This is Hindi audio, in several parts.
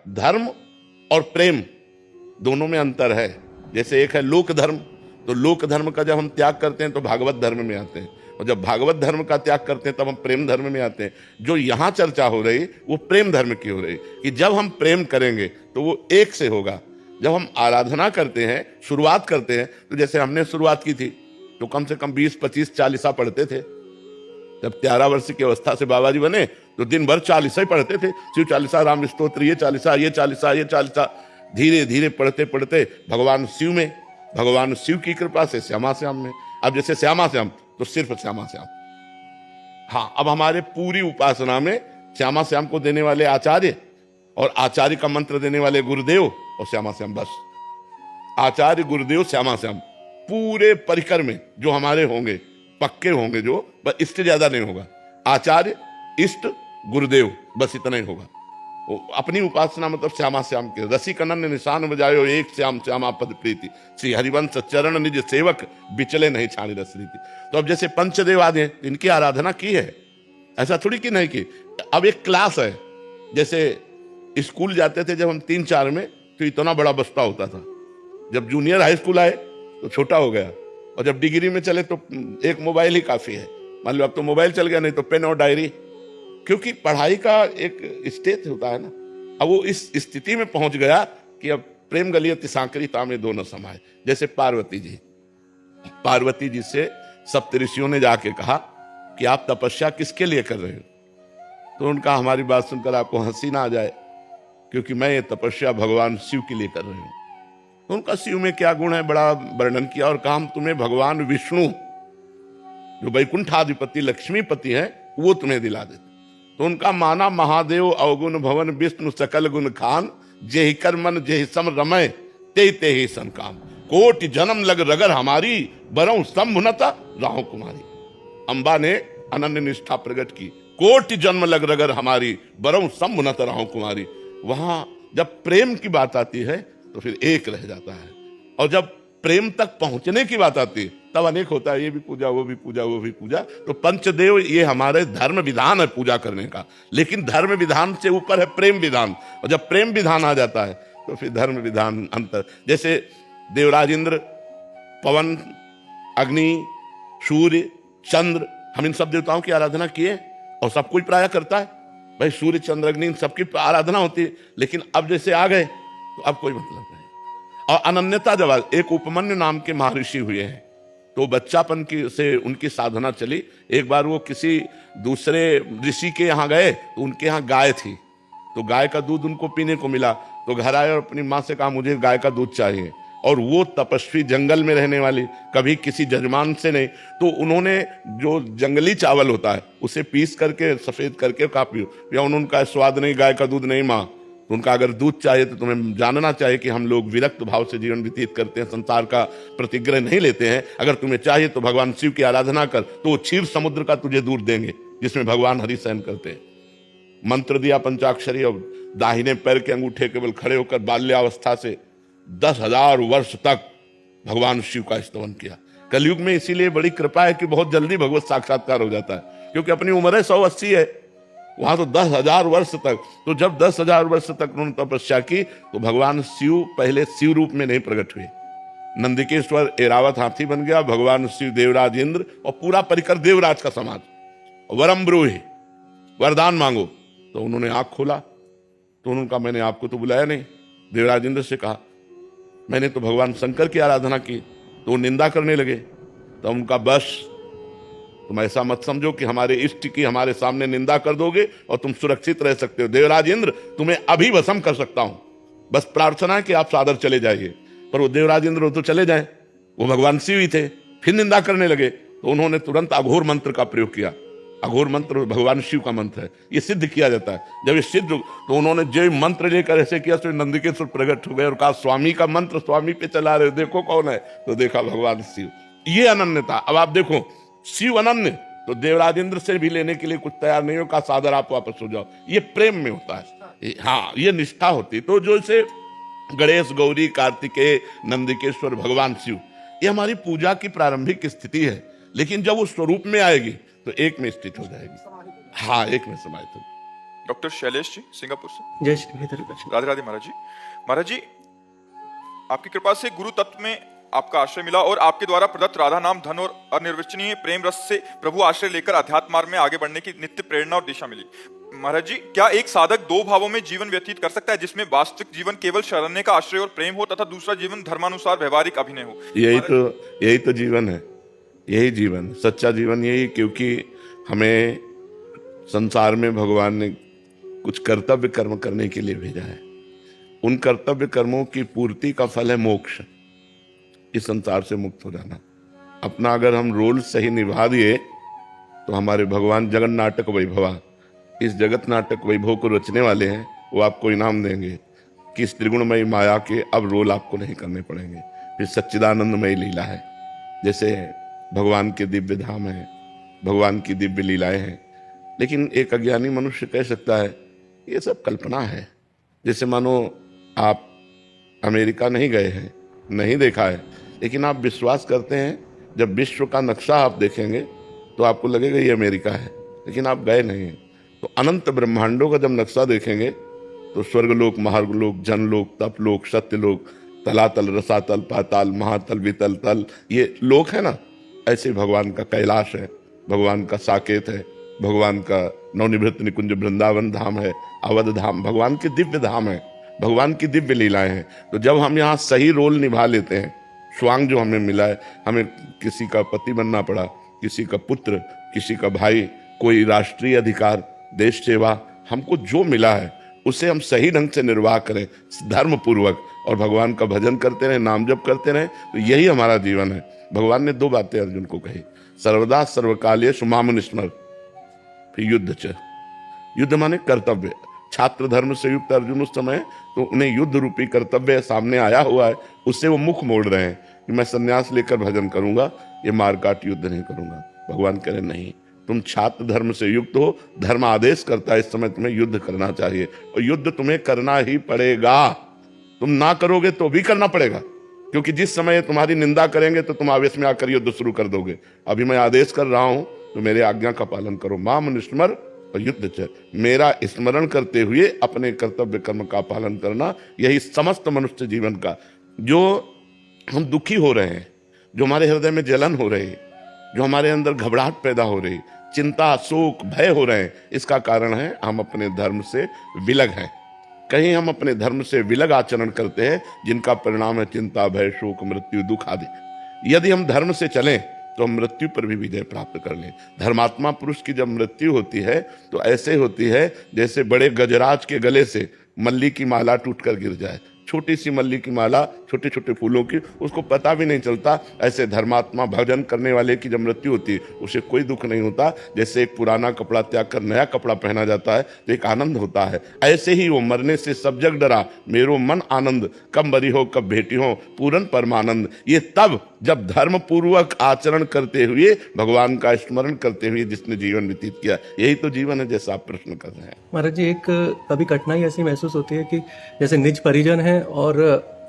धर्म और प्रेम दोनों में अंतर है। जैसे एक है लोक धर्म, तो लोक धर्म का जब हम त्याग करते हैं तो भागवत धर्म में आते हैं, और जब भागवत धर्म का त्याग करते हैं तब हम प्रेम धर्म में आते हैं। जो यहाँ चर्चा हो रही वो प्रेम धर्म की हो रही कि जब हम प्रेम करेंगे तो वो एक से होगा। जब हम आराधना करते हैं, शुरुआत करते हैं, तो जैसे हमने शुरुआत की थी तो कम से कम 20-25 चालीसा पढ़ते थे। जब 13 वर्ष की अवस्था से बाबा जी बने तो दिन भर चालीसा ही पढ़ते थे, शिव चालीसा, राम स्तोत्र, ये चालीसा, ये चालीसा, ये चालीसा। धीरे धीरे पढ़ते पढ़ते भगवान शिव की कृपा से श्यामा श्याम में, अब जैसे श्यामा श्याम तो सिर्फ श्यामा श्याम। हाँ, अब हमारे पूरी उपासना में श्यामा श्याम को देने वाले आचार्य और आचार्य का मंत्र देने वाले गुरुदेव और श्यामा श्याम, बस आचार्य गुरुदेव श्यामा श्याम पूरे परिकर में जो हमारे होंगे, पक्के होंगे, जो बस इससे ज्यादा नहीं होगा। आचार्य, इष्ट, गुरुदेव, बस इतना ही होगा। अपनी उपासना मतलब श्यामा श्याम के रसिक अनन्य निशान बजायो एक श्याम श्यामा पद प्रीति, श्री हरिवंश चरण निज सेवक बिचले नहीं छाणी रस रीति। तो अब जैसे पंचदेव आदि हैं, इनकी आराधना की है, ऐसा थोड़ी कि नहीं की। अब एक क्लास है, जैसे स्कूल जाते थे जब हम 3-4 में तो इतना बड़ा बस्ता होता था, जब जूनियर हाई स्कूल आए तो छोटा हो गया, और जब डिग्री में चले तो एक मोबाइल ही काफी है। मान लो अब तो मोबाइल चल गया, नहीं तो पेन और डायरी, क्योंकि पढ़ाई का एक स्टेज होता है ना। अब वो इस स्थिति में पहुंच गया कि अब प्रेम गलियत सांकरिता में दोनों समाये। जैसे पार्वती जी से सप्तऋषियों ने जाके कहा कि आप तपस्या किसके लिए कर रहे हो, तो उनका हमारी बात सुनकर आपको हंसी ना आ जाए, क्योंकि मैं ये तपस्या भगवान शिव के लिए कर रही हूं। तो उनका शिव में क्या गुण है बड़ा वर्णन किया, और कहा हम तुम्हें भगवान विष्णु जो वैकुंठाधिपति लक्ष्मीपति है वो तुम्हें दिला देते। तो उनका माना महादेव अवगुण भवन विष्णु सकल गुण खान, जेहि कर मन जेहि सम रमय ते ते ही सन काम, कोटि जन्म लग रगर हमारी बरऊ संभुनता राहु कुमारी। अंबा ने अनन्य निष्ठा प्रकट की, कोटि जन्म लग रगर हमारी बरऊ संभुनता राहु कुमारी। वहां जब प्रेम की बात आती है तो फिर एक रह जाता है, और जब प्रेम तक पहुंचने की बात आती है तब अनेक होता है, ये भी पूजा, वो भी पूजा, वो भी पूजा। तो पंचदेव ये हमारे धर्म विधान है पूजा करने का, लेकिन धर्म विधान से ऊपर है प्रेम विधान, और जब प्रेम विधान आ जाता है तो फिर धर्म विधान अंतर। जैसे देवराज इंद्र, पवन, अग्नि, सूर्य, चंद्र, हम इन सब देवताओं की आराधना किए और सब कोई प्राय करता है। भाई सूर्य, चंद्र, अग्नि, इन सबकी आराधना होती है, लेकिन अब जैसे आ गए तो अब कोई मतलब नहीं। और अनन्यता जब एक उपमन्यु नाम के महर्षि हुए हैं, तो बच्चापन की से उनकी साधना चली। एक बार वो किसी दूसरे ऋषि के यहाँ गए तो उनके यहाँ गाय थी, तो गाय का दूध उनको पीने को मिला, तो घर आए और अपनी माँ से कहा मुझे गाय का दूध चाहिए। और वो तपस्वी, जंगल में रहने वाली, कभी किसी जजमान से नहीं, तो उन्होंने जो जंगली चावल होता है उसे पीस करके सफेद करके कहा पियो, या उनका स्वाद नहीं, गाय का दूध नहीं माँ। तो उनका अगर दूध चाहिए तो तुम्हें जानना चाहिए कि हम लोग विरक्त भाव से जीवन व्यतीत करते हैं, संसार का प्रतिग्रह नहीं लेते हैं। अगर तुम्हें चाहिए तो भगवान शिव की आराधना कर, तो वो क्षीर समुद्र का तुझे दूध देंगे जिसमें भगवान हरि शयन करते हैं। मंत्र दिया पंचाक्षरी, और दाहिने पैर के अंगूठे केवल खड़े होकर बाल्यावस्था से 10,000 वर्ष तक भगवान शिव का स्तवन किया। कलयुग में इसीलिए बड़ी कृपा है कि बहुत जल्दी भगवत साक्षात्कार हो जाता है, क्योंकि अपनी उम्र है 180 है, वहां तो 10,000 वर्ष तक। तो जब 10,000 वर्ष तक उन्होंने तपस्या की तो भगवान शिव पहले शिव रूप में नहीं प्रकट हुए, नंदिकेश्वर एरावत हाथी बन गया, भगवान शिव देवराज इंद्र और पूरा परिकर देवराज का समाज। वरम ब्रूहि, वरदान मांगो, तो उन्होंने आंख खोला, तो उन्होंने कहा मैंने आपको तो बुलाया नहीं। देवराज इंद्र से कहा मैंने तो भगवान शंकर की आराधना की, तो वो निंदा करने लगे। तो उनका बस तुम ऐसा मत समझो कि हमारे इष्ट की हमारे सामने निंदा कर दोगे और तुम सुरक्षित रह सकते हो। देवराज इंद्र तुम्हें अभी भस्म कर सकता हूं, बस प्रार्थना है कि आप सादर चले जाइए। पर वो देवराज इंद्र तो चले जाए, वो भगवान शिव ही थे, फिर निंदा करने लगे। तो उन्होंने तुरंत अघोर मंत्र का प्रयोग किया। अघोर मंत्र भगवान शिव का मंत्र है, ये सिद्ध किया जाता है। जब ये सिद्ध, तो उन्होंने जो मंत्र लेकर ऐसे किया तो नंदिकेश्वर प्रकट हो गए और कहा स्वामी का मंत्र स्वामी पे चला रहे हो, देखो कौन है, तो देखा भगवान शिव। ये अनन्यता। अब आप देखो शिव अनन्य, तो देवराज इंद्र से भी लेने के लिए कुछ तैयार नहीं हो, कहा सादर आप वापस हो जाओ। ये प्रेम में होता है, हाँ ये निष्ठा होती। तो जो इसे गणेश, गौरी, कार्तिकेय, नंदिकेश्वर, भगवान शिव, ये हमारी पूजा की प्रारंभिक स्थिति है, लेकिन जब वो स्वरूप में आएगी तो एक में स्थित हो जाएगी। हाँ, एक में समाहित हो। डॉक्टर शैलेश जी सिंगापुर से। जय श्री हितैषी। राधे राधे महाराज जी। महाराज जी, आपकी कृपा से गुरु तत्व में आपका आश्रय मिला और आपके द्वारा प्रदत्त राधा नाम, धन और अनिर्वचनीय प्रेम रस से प्रभु आश्रय लेकर अध्यात्म मार्ग में आगे बढ़ने की नित्य प्रेरणा और दिशा मिली। महाराज जी, क्या एक साधक दो भावों में जीवन व्यतीत कर सकता है, जिसमें वास्तविक जीवन केवल शरण्य का आश्रय और प्रेम हो तथा दूसरा जीवन धर्मानुसार व्यवहारिक अभिनय हो? यही तो जीवन है, यही जीवन, सच्चा जीवन यही। क्योंकि हमें संसार में भगवान ने कुछ कर्तव्य कर्म करने के लिए भेजा है। उन कर्तव्य कर्मों की पूर्ति का फल है मोक्ष, इस संसार से मुक्त हो जाना। अपना अगर हम रोल सही निभा दिए तो हमारे भगवान जगन नाटक वैभवा, इस जगत नाटक वैभव को रचने वाले हैं, वो आपको इनाम देंगे कि इस त्रिगुणमयी माया के अब रोल आपको नहीं करने पड़ेंगे। फिर सच्चिदानंदमयी लीला है, जैसे भगवान के दिव्य धाम है, भगवान की दिव्य लीलाएं हैं। लेकिन एक अज्ञानी मनुष्य कह सकता है ये सब कल्पना है। जैसे मानो आप अमेरिका नहीं गए हैं, नहीं देखा है, लेकिन आप विश्वास करते हैं जब विश्व का नक्शा आप देखेंगे तो आपको लगेगा ये अमेरिका है, लेकिन आप गए नहीं हैं। तो अनंत ब्रह्मांडों का जब नक्शा देखेंगे तो स्वर्गलोक, महार्गलोक, जनलोक, तपलोक, सत्यलोक, तलातल, रसातल, पाताल, महातल, वितल तल, ये लोक है ना, ऐसे भगवान का कैलाश है, भगवान का साकेत है, भगवान का नवनिवृत्त निकुंज वृंदावन धाम है, अवध धाम भगवान के दिव्य धाम है, भगवान की दिव्य लीलाएं हैं। तो जब हम यहाँ सही रोल निभा लेते हैं, स्वांग जो हमें मिला है, हमें किसी का पति बनना पड़ा, किसी का पुत्र, किसी का भाई, कोई राष्ट्रीय अधिकार, देश सेवा, हमको जो मिला है उसे हम सही ढंग से निर्वाह करें धर्म पूर्वक, और भगवान का भजन करते रहें, नाम जप करते रहें, तो यही हमारा जीवन है। भगवान ने दो बातें अर्जुन को कही, सर्वदा सर्वकालेषु माम स्मर, फिर युद्ध च। युद्ध माने कर्तव्य। छात्र धर्म से युक्त अर्जुन उस समय, तो उन्हें युद्ध रूपी कर्तव्य सामने आया हुआ है, उससे वो मुख मोड़ रहे हैं कि मैं संन्यास लेकर भजन करूंगा, ये मारकाट युद्ध नहीं करूंगा। भगवान कह रहे नहीं, तुम छात्र धर्म से युक्त हो, धर्म आदेश करता है इस समय तुम्हें युद्ध करना चाहिए, और युद्ध तुम्हें करना ही पड़ेगा। तुम ना करोगे तो भी करना पड़ेगा, क्योंकि जिस समय तुम्हारी निंदा करेंगे तो तुम आवेश में आकर युद्ध शुरू कर दोगे। अभी मैं आदेश कर रहा हूं तो मेरे आज्ञा का पालन करो, माम स्मर और युद्ध च। मेरा स्मरण करते हुए अपने कर्तव्य कर्म का पालन करना, यही समस्त मनुष्य जीवन का। जो हम दुखी हो रहे हैं, जो हमारे हृदय में जलन हो रही है, जो हमारे अंदर घबराहट पैदा हो रही, चिंता, शोक, भय हो रहे हैं, इसका कारण है हम अपने धर्म से विलग हैं। कहीं हम अपने धर्म से विलग आचरण करते हैं, जिनका परिणाम है चिंता, भय, शोक, मृत्यु, दुख आदि। यदि हम धर्म से चलें तो हम मृत्यु पर भी विजय प्राप्त कर लें। धर्मात्मा पुरुष की जब मृत्यु होती है तो ऐसे होती है जैसे बड़े गजराज के गले से मल्ली की माला टूटकर गिर जाए। छोटी सी मल्ली की माला, छोटे छोटे फूलों की, उसको पता भी नहीं चलता। ऐसे धर्मात्मा भजन करने वाले की जब मृत्यु होती है उसे कोई दुख नहीं होता। जैसे एक पुराना कपड़ा त्याग कर नया कपड़ा पहना जाता है तो एक आनंद होता है, ऐसे ही वो मरने से सब जग डरा, मेरो मन आनंद, कब मरी हो कब भेटी हो पूरन परमानंद। ये तब जब धर्म पूर्वक आचरण करते हुए, भगवान का स्मरण करते हुए जिसने जीवन व्यतीत किया, यही तो जीवन है जैसा आप प्रश्न कर रहे हैं। महाराज जी, एक कभी कठिनाई ऐसी महसूस होती है कि जैसे निज परिजन है और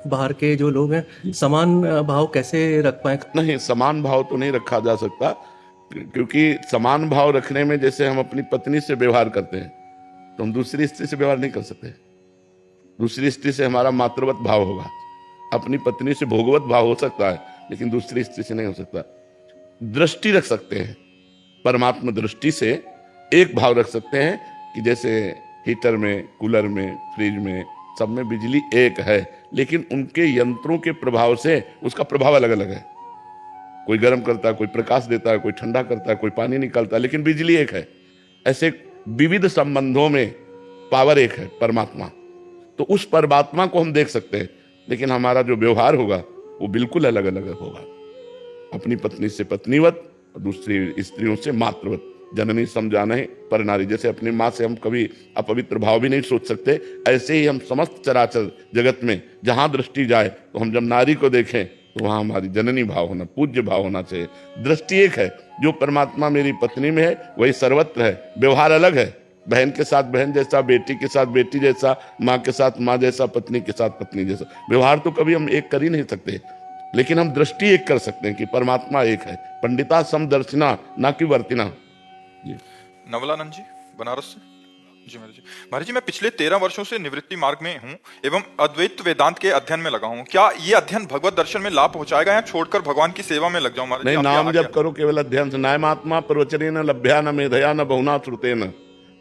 बाहर के जो लोग हैं, समान भाव कैसे रख पाए? नहीं, समान भाव तो नहीं रखा जा सकता, क्योंकि समान भाव रखने में जैसे हम अपनी पत्नी से व्यवहार करते हैं तो हम दूसरी स्त्री से व्यवहार नहीं कर सकते। दूसरी स्त्री से हमारा मातृवत भाव होगा, अपनी पत्नी से भोगवत भाव हो सकता है, लेकिन दूसरी स्त्री से नहीं हो सकता। दृष्टि रख सकते हैं, परमात्मा दृष्टि से एक भाव रख सकते हैं कि जैसे हीटर में, कूलर में, फ्रिज में, सब में बिजली एक है, लेकिन उनके यंत्रों के प्रभाव से उसका प्रभाव अलग अलग है। कोई गर्म करता है, कोई प्रकाश देता है, कोई ठंडा करता है, कोई पानी निकालता है, लेकिन बिजली एक है। ऐसे विविध संबंधों में पावर एक है, परमात्मा। तो उस परमात्मा को हम देख सकते हैं, लेकिन हमारा जो व्यवहार होगा वो बिल्कुल अलग अलग होगा। अपनी पत्नी से पत्नीवत, दूसरी स्त्रियों से मातृवत। जननी समझाना है पर नारी, जैसे अपनी माँ से हम कभी अपवित्र भाव भी नहीं सोच सकते, ऐसे ही हम समस्त चराचर जगत में जहां दृष्टि जाए तो हम जब नारी को देखें तो वहां हमारी जननी भाव होना, पूज्य भाव होना चाहिए। दृष्टि एक है, जो परमात्मा मेरी पत्नी में है वही सर्वत्र है। व्यवहार अलग है, बहन के साथ बहन जैसा, बेटी के साथ बेटी जैसा, माँ के साथ माँ जैसा, पत्नी के साथ पत्नी जैसा। व्यवहार तो कभी हम एक कर ही नहीं सकते, लेकिन हम दृष्टि एक कर सकते हैं कि परमात्मा एक है। पंडिता समदर्शिना, ना कि वर्तिना। नवलानंद जी बनारस से। जी महाराज जी। महाराज जी, मैं पिछले 13 वर्षों से निवृत्ति मार्ग में हूँ एवं अद्वैत वेदांत के अध्ययन में लगा हूँ। क्या ये अध्ययन भगवत दर्शन में लाभ पहुंचाएगा या छोड़कर भगवान की सेवा में लग जाऊं? महाराज जी, नहीं, आपकी नाम आज्ञा। जप करो केवल अध्ययन से। नायमात्मा प्रवचनेन लभ्या न मेधया न बहुना श्रुतेन।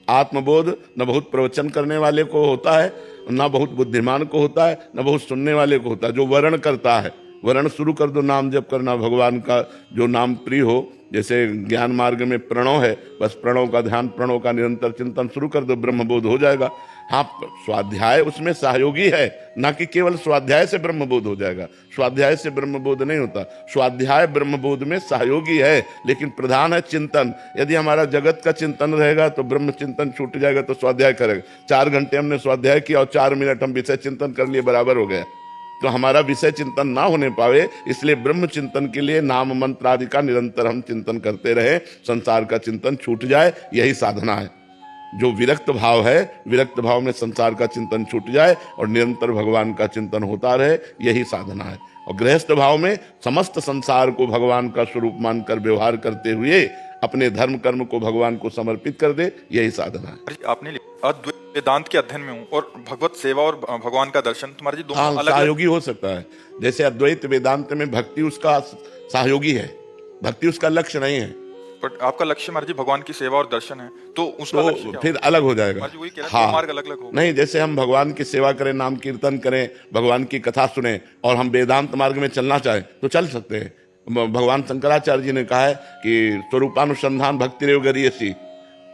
आत्मबोध न बहुत प्रवचन करने वाले को होता है, न बहुत बुद्धिमान को होता है, न बहुत सुनने वाले को होता है। जो वर्ण करता है, वर्ण शुरू कर दो नाम जप करना, भगवान का जो नाम प्रिय हो। जैसे ज्ञान मार्ग में प्रणव है, बस प्रणव का ध्यान, प्रणव का निरंतर चिंतन शुरू कर दो, ब्रह्मबोध हो जाएगा। हाँ, स्वाध्याय उसमें सहयोगी है, ना कि केवल स्वाध्याय से ब्रह्मबोध हो जाएगा। स्वाध्याय से ब्रह्मबोध नहीं होता, स्वाध्याय ब्रह्मबोध में सहयोगी है, लेकिन प्रधान है चिंतन। यदि हमारा जगत का चिंतन रहेगा तो ब्रह्म चिंतन छूट जाएगा, तो स्वाध्याय करेगा। 4 घंटे हमने स्वाध्याय किया और 4 मिनट हम विषय चिंतन कर लिए, बराबर हो गया। तो हमारा विषय चिंतन ना होने पावे, इसलिए ब्रह्म चिंतन के लिए नाम मंत्र आदि का निरंतर हम चिंतन करते रहे, संसार का चिंतन छूट जाए, यही साधना है। जो विरक्त भाव है, विरक्त भाव में संसार का चिंतन छूट जाए और निरंतर भगवान का चिंतन होता रहे, यही साधना है। और गृहस्थ भाव में समस्त संसार को भगवान का स्वरूप मानकर व्यवहार करते हुए अपने धर्म कर्म को भगवान को समर्पित कर दे, यही साधना है। आपने अद्वैत वेदांत के अध्ययन में हूँ और भगवत सेवा और भगवान का दर्शन, तुम्हारे जी दोनों अलग सहयोगी हो सकता है। जैसे अद्वैत वेदांत में भक्ति उसका सहयोगी है, भक्ति उसका लक्ष्य नहीं है। पर आपका लक्ष्य महाराज जी भगवान की सेवा और दर्शन है, तो उसका तो लक्ष्य क्या फिर अलग हो जाएगा। महाराज जी वही कह रहा है, हाँ, मार्ग अलग अलग होगा। नहीं, जैसे हम भगवान की सेवा करें, नाम कीर्तन करें, भगवान की कथा सुने और हम वेदांत मार्ग में चलना चाहें तो चल सकते हैं। भगवान शंकराचार्य जी ने कहा है कि स्वरूपानुसंधान भक्ति रेव गरीयसी,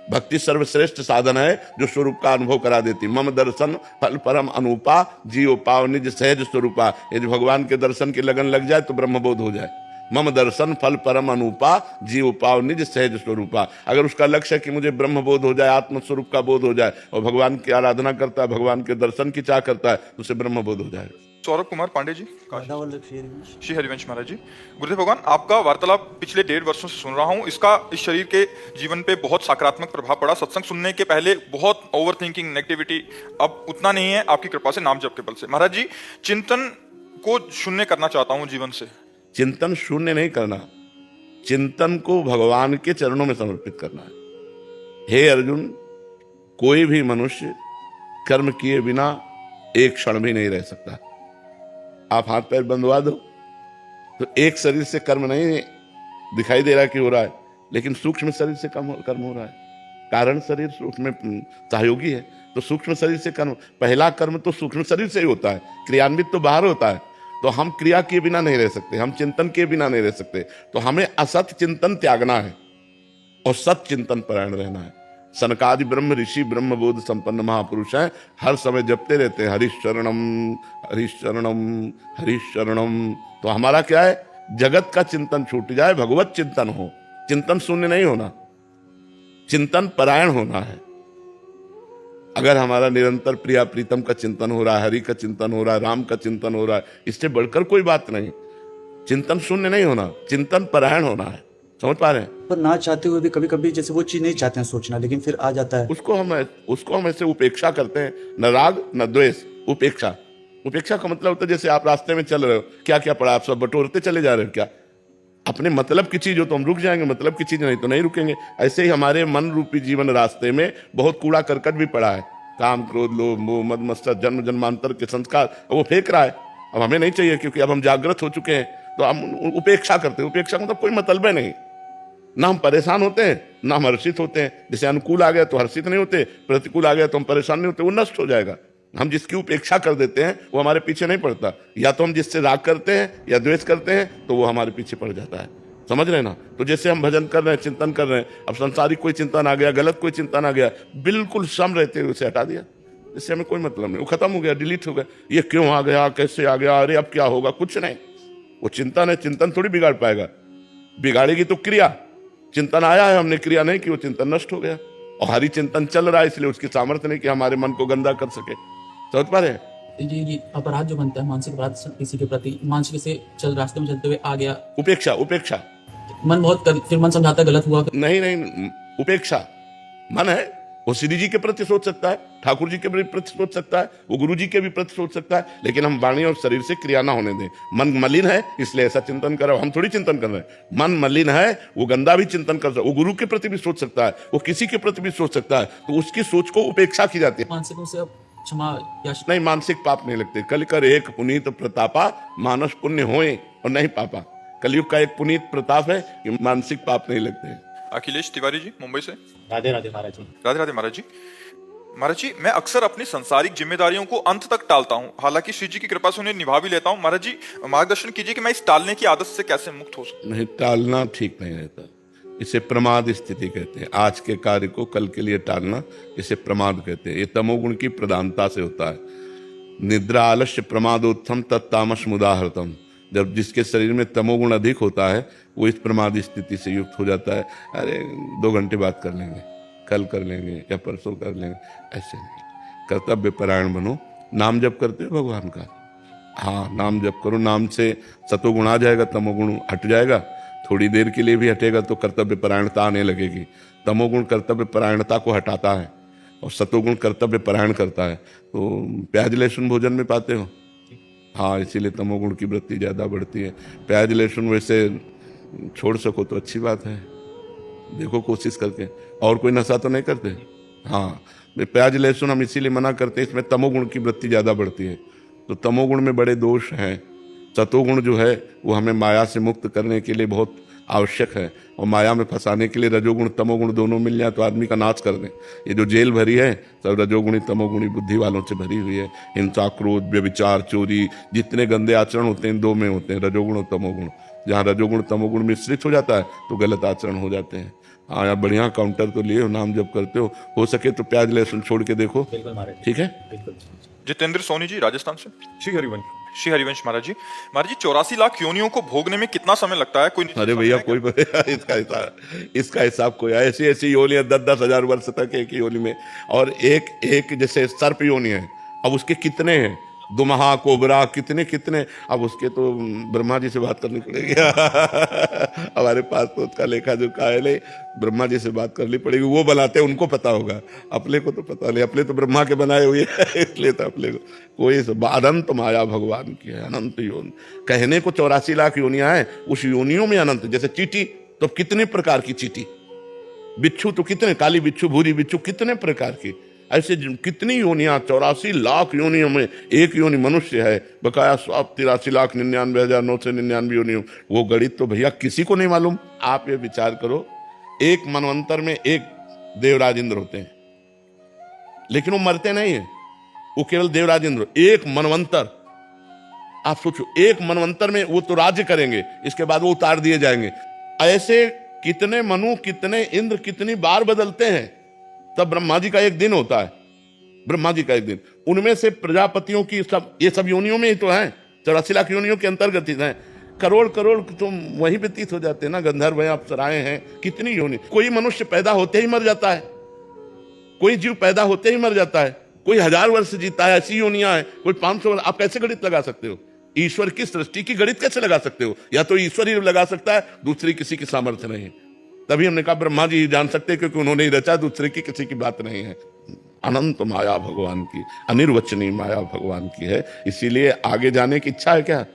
भक्ति सर्वश्रेष्ठ साधन है जो स्वरूप का अनुभव करा देती। मम दर्शन फल परम अनूपा, जीव पाव निज सहज स्वरूपा। यदि भगवान के दर्शन की लगन लग जाए तो ब्रह्मबोध हो जाए। मम दर्शन फल परम अनूपा, जीव पाव निज सहज स्वरूपा। अगर उसका लक्ष्य है कि मुझे ब्रह्मबोध हो जाए, आत्मस्वरूप का बोध हो जाए, और भगवान की आराधना करता है, भगवान के दर्शन की चाह करता है, तो उसे ब्रह्मबोध हो जाएगा। सौरभ कुमार पांडे जी, श्री हरिवंश महाराज जी। गुरुदेव भगवान, आपका वार्तालाप पिछले 1.5 वर्षों से सुन रहा हूँ। इसका इस शरीर के जीवन पे बहुत सकारात्मक प्रभाव पड़ा। सत्संग सुनने के पहले बहुत ओवर थिंकिंग, नेगेटिविटी, अब उतना नहीं है आपकी कृपा से, नाम जप के बल से। महाराज जी, चिंतन को शून्य करना चाहता हूँ जीवन से। चिंतन शून्य नहीं करना, चिंतन को भगवान के चरणों में समर्पित करना है। हे अर्जुन, कोई भी मनुष्य कर्म किए बिना एक क्षण भी नहीं रह सकता। आप हाथ पैर बंधवा दो तो एक शरीर से कर्म नहीं दिखाई दे रहा कि हो रहा है, लेकिन सूक्ष्म शरीर से कर्म हो रहा है। कारण शरीर सूक्ष्म में सहयोगी है, तो सूक्ष्म शरीर से कर्म, पहला कर्म तो सूक्ष्म शरीर से ही होता है, क्रियान्वित तो बाहर होता है। तो हम क्रिया किए बिना नहीं रह सकते, हम चिंतन किए बिना नहीं रह सकते। तो हमें असत चिंतन त्यागना है और सत चिंतन परायण रहना है। सनकादि ब्रह्म ऋषि ब्रह्मबोध संपन्न महापुरुष हैं, हर समय जपते रहते हैं हरिशरणम हरिशरणम हरिशरणम। तो हमारा क्या है, जगत का चिंतन छूट जाए, भगवत चिंतन हो। चिंतन शून्य नहीं होना, चिंतन परायण होना है। अगर हमारा निरंतर प्रिया प्रीतम का चिंतन हो रहा है, हरि का चिंतन हो रहा है, राम का चिंतन हो रहा है, इससे बढ़कर कोई बात नहीं। चिंतन शून्य नहीं होना, चिंतन परायण होना है। समझ पा रहे हैं? पर ना चाहते हुए भी कभी कभी जैसे वो चीज नहीं चाहते हैं सोचना, लेकिन फिर आ जाता है। उसको हम ऐसे उपेक्षा करते हैं, न राग न द्वेष, उपेक्षा। उपेक्षा का मतलब होता है जैसे आप रास्ते में चल रहे हो, क्या क्या पड़ा, आप सब बटोरते चले जा रहे हो क्या? अपने मतलब की चीज हो तो हम रुक जाएंगे, मतलब की चीज नहीं तो नहीं रुकेंगे। ऐसे ही हमारे मन रूपी जीवन रास्ते में बहुत कूड़ा करकट भी पड़ा है, काम क्रोध लोभ मोह मद मत्सर जन्म जन्मांतर के संस्कार, वो फेंक रहा है। अब हमें नहीं चाहिए, क्योंकि अब हम जागृत हो चुके हैं, तो हम उपेक्षा करते हैं। उपेक्षा मतलब कोई मतलब है नहीं, ना हम परेशान होते हैं ना हम हर्षित होते हैं। जैसे अनुकूल आ गया तो हर्षित नहीं होते, प्रतिकूल आ गया तो हम परेशान नहीं होते, वो नष्ट हो जाएगा। हम जिसकी उपेक्षा कर देते हैं वो हमारे पीछे नहीं पड़ता। या तो हम जिससे राग करते हैं या द्वेष करते हैं तो वो हमारे पीछे पड़ जाता है। समझ रहे ना? तो जैसे हम भजन कर रहे हैं, चिंतन कर रहे हैं, अब संसारिक कोई चिंतन आ गया, गलत कोई चिंतन आ गया, बिल्कुल सम रहते हुए उसे हटा दिया, जिससे हमें कोई मतलब नहीं, वो खत्म हो गया, डिलीट हो गया। ये क्यों आ गया, कैसे आ गया, अरे अब क्या होगा, कुछ नहीं। वो चिंतन है, चिंतन थोड़ी बिगाड़ पाएगा, बिगाड़ेगी तो क्रिया। चिंतन आया है, हमने क्रिया नहीं की, वो चिंतन नष्ट हो गया। और हरि चिंतन चल रहा है, इसलिए उसकी सामर्थ्य नहीं कि हमारे मन को गंदा कर सके। समझ पा रहे हैं? ये अपराध जो बनता है, मानसिक अपराध किसी के प्रति, मानसिक से रास्ते में चलते हुए आ गया, उपेक्षा। उपेक्षा मन बहुत फिर मन समझाता गलत हुआ, नहीं, उपेक्षा मन है, वो श्री जी के प्रति सोच सकता है, ठाकुर जी के भी प्रति सोच सकता है, वो गुरु जी के भी प्रति सोच सकता है, लेकिन हम वाणी और शरीर से क्रिया ना होने दें। मन मलिन है इसलिए ऐसा चिंतन करो, हम थोड़ी चिंतन कर रहे हैं। मन मलिन है, वो गंदा भी चिंतन कर सकता है, वो गुरु के प्रति भी सोच सकता है, वो किसी के प्रति भी सोच सकता है, तो उसकी सोच को उपेक्षा की जाती है। मानसिक रूप से अब क्षमा या नहीं, मानसिक पाप नहीं लगते। कल कर एक पुनीत प्रतापा, मानस पुण्य होए और नहीं पापा। कलयुग का एक पुनीत प्रताप है कि मानसिक पाप नहीं लगते। अखिलेश तिवारी जी मुंबई से। राधे राधे महाराज जी। राधे राधे महाराज जी। महाराज जी, मैं अक्सर अपनी सांसारिक जिम्मेदारियों को अंत तक टालता हूँ, हालांकि श्री जी की कृपा से उन्हें निभा भी लेता हूँ। महाराज जी, मार्गदर्शन कीजिए कि मैं इस टालने की आदत से कैसे मुक्त हो सकूं। नहीं, टालना ठीक नहीं रहता, इसे प्रमाद स्थिति कहते हैं। आज के कार्य को कल के लिए टालना, इसे प्रमाद कहते हैं। ये तमोगुण की प्रधानता से होता है। निद्रा आलस्य प्रमादोत्थम तत्तामस मुदाहृतम। जब जिसके शरीर में तमोगुण अधिक होता है वो इस प्रमाद स्थिति से युक्त हो जाता है। अरे 2 घंटे बात कर लेंगे, कल कर लेंगे या परसों कर लेंगे, ऐसे नहीं। कर्तव्य परायण बनो। नाम जप करते हो भगवान का, हाँ नाम जप करो। नाम से सतोगुण आ जाएगा, तमोगुण हट जाएगा। थोड़ी देर के लिए भी हटेगा तो कर्तव्य परायणता आने लगेगी। तमोगुण कर्तव्य परायणता को हटाता है और सतोगुण कर्तव्य परायण करता है। तो प्याज लहसुन भोजन में पाते हो, हाँ, इसीलिए तमोगुण की वृत्ति ज़्यादा बढ़ती है। प्याज लहसुन वैसे छोड़ सको तो अच्छी बात है, देखो कोशिश करके। और कोई नशा तो नहीं करते, हाँ। प्याज लहसुन हम इसीलिए मना करते हैं, इसमें तमोगुण की वृत्ति ज़्यादा बढ़ती है। तो तमोगुण में बड़े दोष हैं। सतोगुण जो है वो हमें माया से मुक्त करने के लिए बहुत आवश्यक है, और माया में फंसाने के लिए रजोगुण तमोगुण दोनों मिल जाए तो आदमी का नाश कर दें। ये जो जेल भरी है सब रजोगुणी तमोगुणी बुद्धि वालों से भरी हुई है। हिंसा, क्रोध, व्यभिचार, चोरी, जितने गंदे आचरण होते हैं 2 में होते हैं, रजोगुण और तमोगुण। जहाँ रजोगुण तमोगुण मिश्रित हो जाता है तो गलत आचरण हो जाते हैं। हाँ, आप बढ़िया काउंटर तो लिए हो, नाम जब करते हो सके तो प्याज लहसुन छोड़ के देखो, ठीक है। जितेंद्र सोनी जी राजस्थान से। श्री हरिवंश महाराज जी। महाराज जी, 84 लाख योनियों को भोगने में कितना समय लगता है? कोई अरे भैया, कोई इसका हिसाब कोई, ऐसी ऐसी योनियां 10-10 हजार वर्ष तक एक योनि में। और एक जैसे सर्प योनि है, अब उसके कितने हैं, दुमहा, कोबरा, कितने। अब उसके तो ब्रह्मा जी से बात करनी पड़ेगी। हमारे पास तो उसका लेखा जो कायल है, ब्रह्मा जी से बात करनी पड़ेगी। वो बनाते हैं, उनको पता होगा, अपने को तो पता नहीं। अपने तो ब्रह्मा के बनाए हुए इसलिए तो अपने को कोई अनंत माया भगवान की है, अनंत योनि। कहने को 84 लाख योनियां हैं, उस योनियों में अनंत। जैसे चींटी तो कितने प्रकार की चींटी, बिच्छू तो कितने, काली बिच्छू, भूरी बिच्छू, कितने प्रकार की। ऐसे कितनी योनियां, 84 लाख योनियों में एक योनि मनुष्य है। बकाया 83,99,999 योनियों। वो गणित तो भैया किसी को नहीं मालूम। आप ये विचार करो, एक मनवंतर में एक देवराज इंद्र होते हैं, लेकिन वो मरते नहीं है, वो केवल देवराज इंद्र। एक मनवंतर, आप सोचो, एक मनवंतर में वो तो राज्य करेंगे, इसके बाद वो उतार दिए जाएंगे। ऐसे कितने मनु, कितने इंद्र, कितनी बार बदलते हैं। तब ब्रह्मा जी का एक दिन होता है, ब्रह्मा जी का एक दिन। उनमें से प्रजापतियों की ये सब योनियों में ही तो हैं, 84 लाख योनियों के अंतर्गत ही हैं। करोड़ तो वहीं व्यतीत हो जाते हैं ना। गंधर्व हैं, अप्सराएं हैं, कितनी योनि। कोई मनुष्य पैदा होते ही मर जाता है, कोई जीव पैदा होते ही मर जाता है, कोई 1000 वर्ष जीता है, ऐसी योनियां हैं। कोई 500 वर्ष। आप कैसे गणित लगा सकते हो? ईश्वर की सृष्टि की गणित कैसे लगा सकते हो? या तो ईश्वर ही लगा सकता है, दूसरी किसी की सामर्थ्य नहीं है। तभी हमने कहा ब्रह्मा जी ही जान सकते हैं, क्योंकि उन्होंने ही रचा, दूसरे की किसी की बात नहीं है। अनंत माया भगवान की, अनिर्वचनीय माया भगवान की है। इसीलिए आगे जाने की इच्छा है क्या?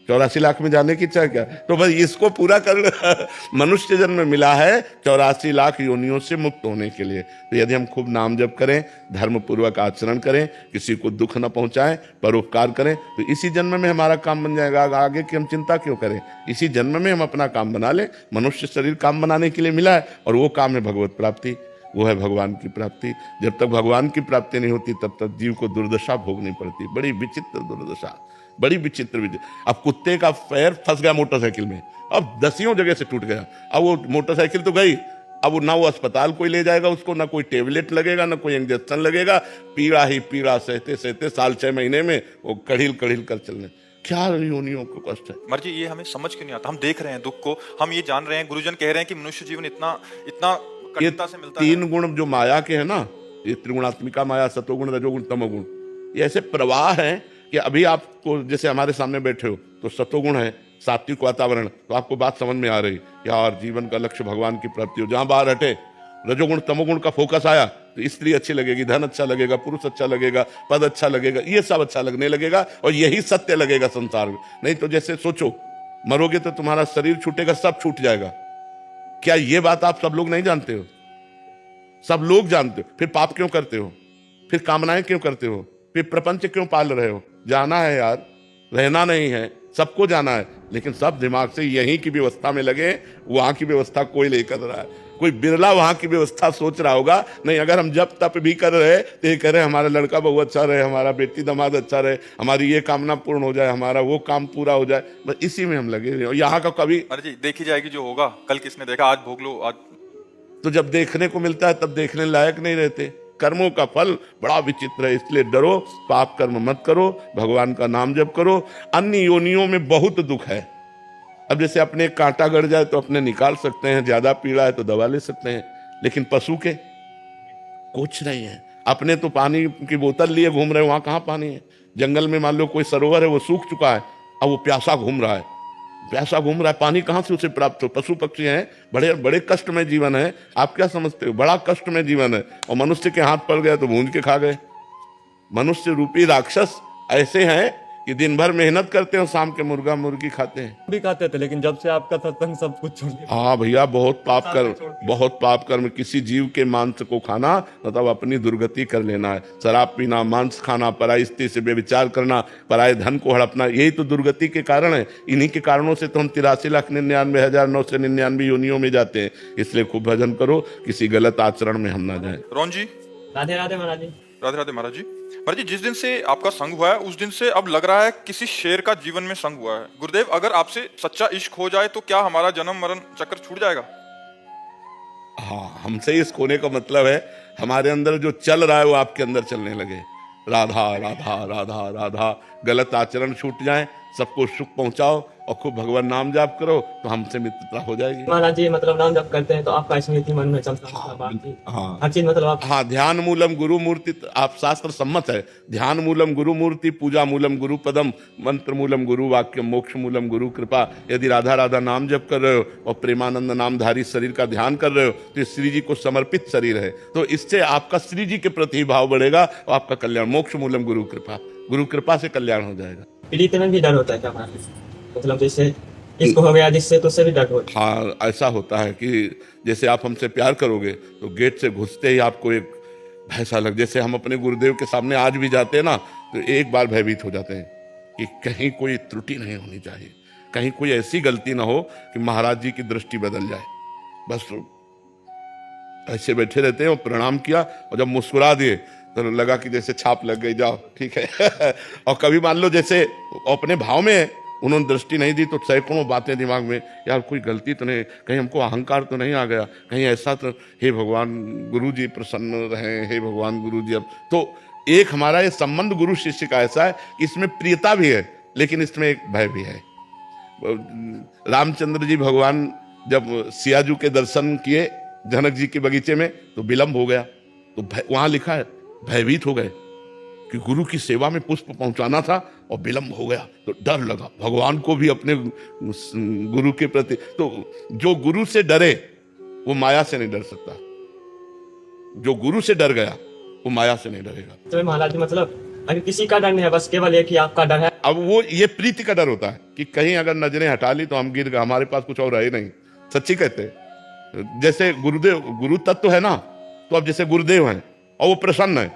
84 लाख में जाने की इच्छा है क्या? तो बस इसको पूरा कर मनुष्य जन्म मिला है 84 लाख योनियों से मुक्त होने के लिए। तो यदि हम खूब नाम जप करें, धर्म पूर्वक आचरण करें, किसी को दुख न पहुंचाएं, परोपकार करें, तो इसी जन्म में हमारा काम बन जाएगा। आगे की हम चिंता क्यों करें? इसी जन्म में हम अपना काम बना लें। मनुष्य शरीर काम बनाने के लिए मिला है, और वो काम है भगवत प्राप्ति, वो है भगवान की प्राप्ति। जब तक भगवान की प्राप्ति नहीं होती तब तक जीव को दुर्दशा भोगनी पड़ती। बड़ी विचित्र दुर्दशा, बड़ी विचित्र। अब कुत्ते का पैर फंस गया मोटरसाइकिल में, अब 10 जगह से टूट गया। अब वो मोटरसाइकिल तो गई, अब वो ना वो अस्पताल कोई ले जाएगा उसको, ना कोई टेबलेट लगेगा, ना कोई इंजेक्शन लगेगा। पीड़ा ही पीड़ा सहते सहते साल 6 महीने में वो कड़िल कर चलने। क्या योनियों को कष्ट है। मर्जी, ये हमें समझ क्यों नहीं आता? हम देख रहे हैं दुख को, हम ये जान रहे हैं, गुरुजन कह रहे हैं कि मनुष्य जीवन इतना कठिनता से मिलता है। 3 गुण जो माया के है ना, ये त्रिगुणात्मिका माया, सतोगुण, रजोगुण, तमोगुण, ये ऐसे प्रवाह है कि अभी आपको, जैसे हमारे सामने बैठे हो तो सतोगुण है, सात्विक वातावरण, तो आपको बात समझ में आ रही, यार जीवन का लक्ष्य भगवान की प्राप्ति हो। जहां बाहर हटे, रजोगुण तमोगुण का फोकस आया, तो स्त्री अच्छी लगेगी, धन अच्छा लगेगा, पुरुष अच्छा लगेगा, पद अच्छा लगेगा, ये सब अच्छा लगने लगेगा और यही सत्य लगेगा संसार में। नहीं तो जैसे सोचो, मरोगे तो तुम्हारा शरीर छूटेगा, सब छूट जाएगा। क्या ये बात आप सब लोग नहीं जानते हो? सब लोग जानते हो। फिर पाप क्यों करते हो? फिर कामनाएं क्यों करते हो? फिर प्रपंच क्यों पाल रहे हो? जाना है यार, रहना नहीं है, सबको जाना है, लेकिन सब दिमाग से यहीं की व्यवस्था में लगे। वहां की व्यवस्था कोई नहीं कर रहा है, कोई बिरला वहां की व्यवस्था सोच रहा होगा। नहीं, अगर हम जब तप भी कर रहे तो ये कह रहे हमारा लड़का बहु अच्छा रहे, हमारा बेटी दामाद अच्छा रहे, हमारी ये कामना पूर्ण हो जाए, हमारा वो काम पूरा हो जाए, बस इसी में हम लगे। यहाँ का कभी अरे जी, देखी जाएगी जो होगा, कल किसने देखा, आज भोग लो। आज तो जब देखने को मिलता है तब देखने लायक नहीं रहते। कर्मों का फल बड़ा विचित्र है, इसलिए डरो, पाप कर्म मत करो, भगवान का नाम जप करो। अन्य योनियों में बहुत दुख है। अब जैसे अपने कांटा गड़ जाए तो अपने निकाल सकते हैं, ज्यादा पीड़ा है तो दवा ले सकते हैं, लेकिन पशु के कुछ नहीं है। अपने तो पानी की बोतल लिए घूम रहे, वहां कहाँ पानी है? जंगल में मान लो कोई सरोवर है, वो सूख चुका है, अब वो प्यासा घूम रहा है, प्यासा घूम रहा है, पानी कहाँ से उसे प्राप्त हो? पशु पक्षी हैं, बड़े बड़े कष्ट में जीवन है। आप क्या समझते हो? बड़ा कष्ट में जीवन है, और मनुष्य के हाथ पड़ गया तो भूंज के खा गए। मनुष्य रूपी राक्षस ऐसे हैं कि दिन भर मेहनत करते हैं, शाम के मुर्गा मुर्गी खाते हैं। भी खाते थे, लेकिन जब से आपका सत्संग सब कुछ छोड़ दिया। हाँ भैया, बहुत पाप कर्म। किसी जीव के मांस को खाना मतलब अपनी दुर्गति कर लेना है। शराब पीना, मांस खाना, पराई स्त्री से व्यभिचार करना, पराये धन को हड़पना, यही तो दुर्गति के कारण है। इन्हीं के कारणों से तो हम 83,99,999 योनियों में जाते हैं। इसलिए खूब भजन करो, किसी गलत आचरण में हम ना जाएं। रोहन जी, राधे राधे महाराज जी। राधे राधे महाराज जी। महाराज जी, जिस दिन से आपका संग हुआ है उस दिन से अब लग रहा है किसी शेर का जीवन में संग हुआ है। गुरुदेव, अगर आपसे सच्चा इश्क हो जाए तो क्या हमारा जन्म मरण चक्र छूट जाएगा? हाँ, हमसे इस खोने का मतलब है हमारे अंदर जो चल रहा है वो आपके अंदर चलने लगे। राधा राधा राधा राधा, गलत आचरण छूट जाए, सबको सुख पहुंचाओ और खूब भगवान नाम जाप करो तो हमसे मित्रता हो जाएगी। महाराज जी, मतलब नाम जब करते हैं तो आपका स्मृति मन में चलता है, हाँ, हर चीज मतलब आप। हाँ, ध्यान मूलम गुरु मूर्ति, आप शास्त्र सम्मत है। ध्यान मूलम गुरु मूर्ति, पूजा मूलम गुरु पदम, मंत्र मूलम गुरु वाक्य, मोक्ष मूलम गुरु कृपा। यदि राधा राधा नाम जप कर रहे हो और प्रेमानंद नामधारी शरीर का ध्यान कर रहे हो तो श्री जी को समर्पित शरीर है, तो इससे आपका श्री जी के प्रति भाव बढ़ेगा और आपका कल्याण। मोक्ष मूलम गुरु कृपा, गुरु कृपा से कल्याण हो जाएगा। पीड़ित में भी डर होता है क्या महाराज? मतलब जैसे इसको हो गया जिससे तो उससे भी डर होता है। हाँ, ऐसा होता है कि जैसे आप हमसे प्यार करोगे तो गेट से घुसते ही आपको एक भय सा लग, जैसे हम अपने गुरुदेव के सामने आज भी जाते हैं ना तो एक बार भयभीत हो जाते हैं कि कहीं कोई त्रुटि नहीं होनी चाहिए, कहीं कोई ऐसी गलती ना हो कि महाराज जी की दृष्टि बदल जाए। बस ऐसे बैठे रहते हैं और प्रणाम किया और जब मुस्कुरा दिए तो लगा कि जैसे छाप लग गई, जाओ ठीक है। और कभी मान लो जैसे अपने भाव में उन्होंने दृष्टि नहीं दी तो सैकड़ों बातें दिमाग में, यार कोई गलती तो नहीं, कहीं हमको अहंकार तो नहीं आ गया, कहीं ऐसा तो, हे भगवान गुरु जी प्रसन्न रहें, हे भगवान गुरु जी। अब तो एक हमारा ये संबंध गुरु शिष्य का ऐसा है कि इसमें प्रियता भी है लेकिन इसमें एक भय भी है। रामचंद्र जी भगवान जब सियाजू के दर्शन किए जनक जी के बगीचे में तो विलंब हो गया, तो वहां लिखा है भयभीत हो गए कि गुरु की सेवा में पुष्प पहुंचाना था और विलंब हो गया, तो डर लगा भगवान को भी अपने गुरु के प्रति। तो जो गुरु से डरे वो माया से नहीं डर सकता, जो गुरु से डर गया वो माया से नहीं डरेगा। तो महाराज जी, मतलब अगर किसी का डर नहीं है, बस केवल एक ही आपका डर है। अब वो ये प्रीति का डर होता है कि कहीं अगर नजरें हटा ली तो हम गिर गए, हमारे पास कुछ और रहे नहीं। सच्ची कहते हैं, जैसे गुरुदेव गुरु तत्व है ना, तो अब जैसे गुरुदेव हैं और वो प्रसन्न है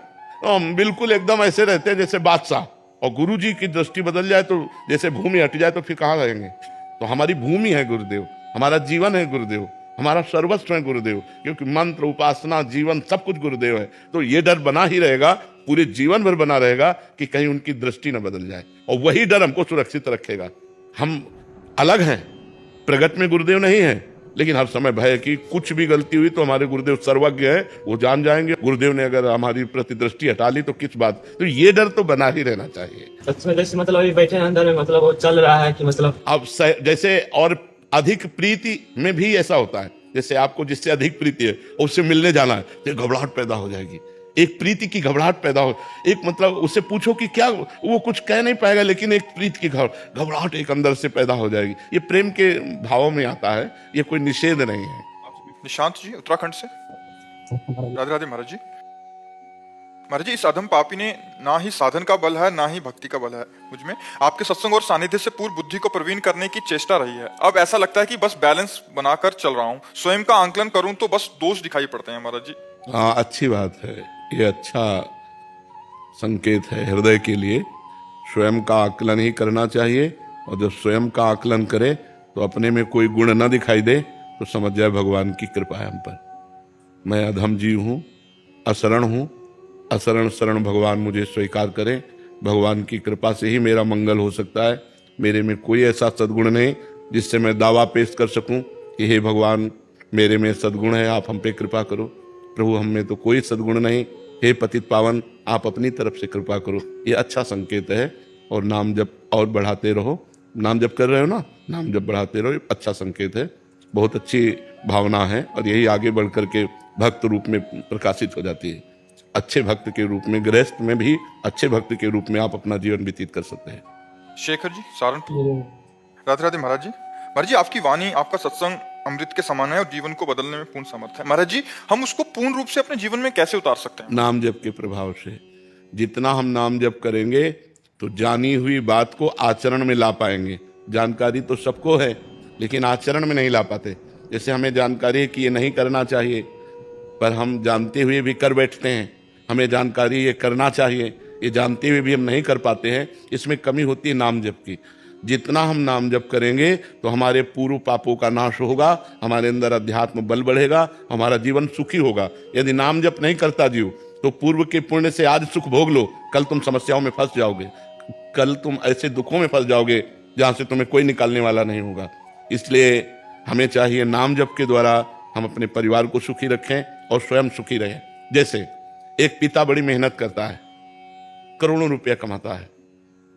तो हम बिल्कुल एकदम ऐसे रहते हैं जैसे बादशाह, और गुरु जी की दृष्टि बदल जाए तो जैसे भूमि हट जाए तो फिर कहाँ रहेंगे। तो हमारी भूमि है गुरुदेव, हमारा जीवन है गुरुदेव, हमारा सर्वस्व है गुरुदेव, क्योंकि मंत्र उपासना जीवन सब कुछ गुरुदेव है। तो ये डर बना ही रहेगा, पूरे जीवन भर बना रहेगा कि कहीं उनकी दृष्टि न बदल जाए, और वही डर हमको सुरक्षित रखेगा। हम अलग हैं, प्रगट में गुरुदेव नहीं है, लेकिन हर समय भय कि कुछ भी गलती हुई तो हमारे गुरुदेव सर्वज्ञ है, वो जान जाएंगे। गुरुदेव ने अगर हमारी प्रति दृष्टि हटा ली तो किस बात। तो ये डर तो बना ही रहना चाहिए। सच में जैसे मतलब अभी बैठे अंदर में, मतलब वो चल रहा है कि मतलब अब जैसे और अधिक प्रीति में भी ऐसा होता है, जैसे आपको जिससे अधिक प्रीति है उससे मिलने जाना है तो घबराहट पैदा हो जाएगी, एक प्रीति की घबराहट पैदा हो, एक मतलब उससे पूछो कि क्या, वो कुछ कह नहीं पाएगा लेकिन एक प्रीति की घबराहट एक अंदर से पैदा हो जाएगी। ये प्रेम के भावों में आता है, ये कोई निषेध नहीं है। निशांत जी उत्तराखंड से। राधे राधे महाराज जी। महाराज जी, इस अधम पापी ने ना ही साधन का बल है ना ही भक्ति का बल है मुझ में। आपके सत्संग और सानिध्य से पूर्ण बुद्धि को प्रवीण करने की चेष्टा रही है। अब ऐसा लगता है कि बस बैलेंस बनाकर चल रहा हूँ। स्वयं का आंकलन करूं तो बस दोष दिखाई पड़ते हैं महाराज जी। हाँ, अच्छी बात है, ये अच्छा संकेत है हृदय के लिए। स्वयं का आकलन ही करना चाहिए, और जब स्वयं का आकलन करे तो अपने में कोई गुण न दिखाई दे तो समझ जाए भगवान की कृपा है हम पर। मैं अधम जीव हूँ, असरण हूँ, असरण शरण भगवान मुझे स्वीकार करें। भगवान की कृपा से ही मेरा मंगल हो सकता है। मेरे में कोई ऐसा सद्गुण नहीं जिससे मैं दावा पेश कर सकूं कि हे भगवान, मेरे में सद्गुण है, आप हम पे कृपा करो। प्रभु, हम में तो कोई सद्गुण नहीं, हे पतित पावन, आप अपनी तरफ से कृपा करो। ये अच्छा संकेत है। और नाम जप और बढ़ाते रहो। नाम जप कर रहे हो ना, नाम जप बढ़ाते रहो, अच्छा संकेत है, बहुत अच्छी भावना है, और यही आगे बढ़ करके भक्त रूप में प्रकाशित हो जाती है। अच्छे भक्त के रूप में, गृहस्थ में भी अच्छे भक्त के रूप में आप अपना जीवन व्यतीत कर सकते हैं। शेखर जी, सहारनपुर। राधे राधे महाराज जी। महाराज जी, आपकी वाणी, आपका सत्संग अमृत के समान है और जीवन को बदलने में पूर्ण समर्थ है। महाराज जी, हम उसको पूर्ण रूप से अपने जीवन में कैसे उतार सकते हैं? नाम जप के प्रभाव से। जितना हम नाम जप करेंगे तो जानी हुई बात को आचरण में ला पाएंगे। जानकारी तो सबको है, लेकिन आचरण में नहीं ला पाते। जैसे हमें जानकारी है कि ये नहीं करना चाहिए, पर हम जानते हुए भी कर बैठते हैं। हमें जानकारी ये करना चाहिए, ये जानते हुए भी हम नहीं कर पाते हैं। इसमें कमी होती है नाम जप की। जितना हम नाम जप करेंगे तो हमारे पूर्व पापों का नाश होगा, हमारे अंदर अध्यात्म बल बढ़ेगा, हमारा जीवन सुखी होगा। यदि नाम जप नहीं करता जीव तो पूर्व के पुण्य से आज सुख भोग लो, कल तुम समस्याओं में फंस जाओगे, कल तुम ऐसे दुखों में फंस जाओगे जहां से तुम्हें कोई निकालने वाला नहीं होगा। इसलिए हमें चाहिए नाम जप के द्वारा हम अपने परिवार को सुखी रखें और स्वयं सुखी रहें। जैसे एक पिता बड़ी मेहनत करता है, करोड़ों रुपया कमाता है,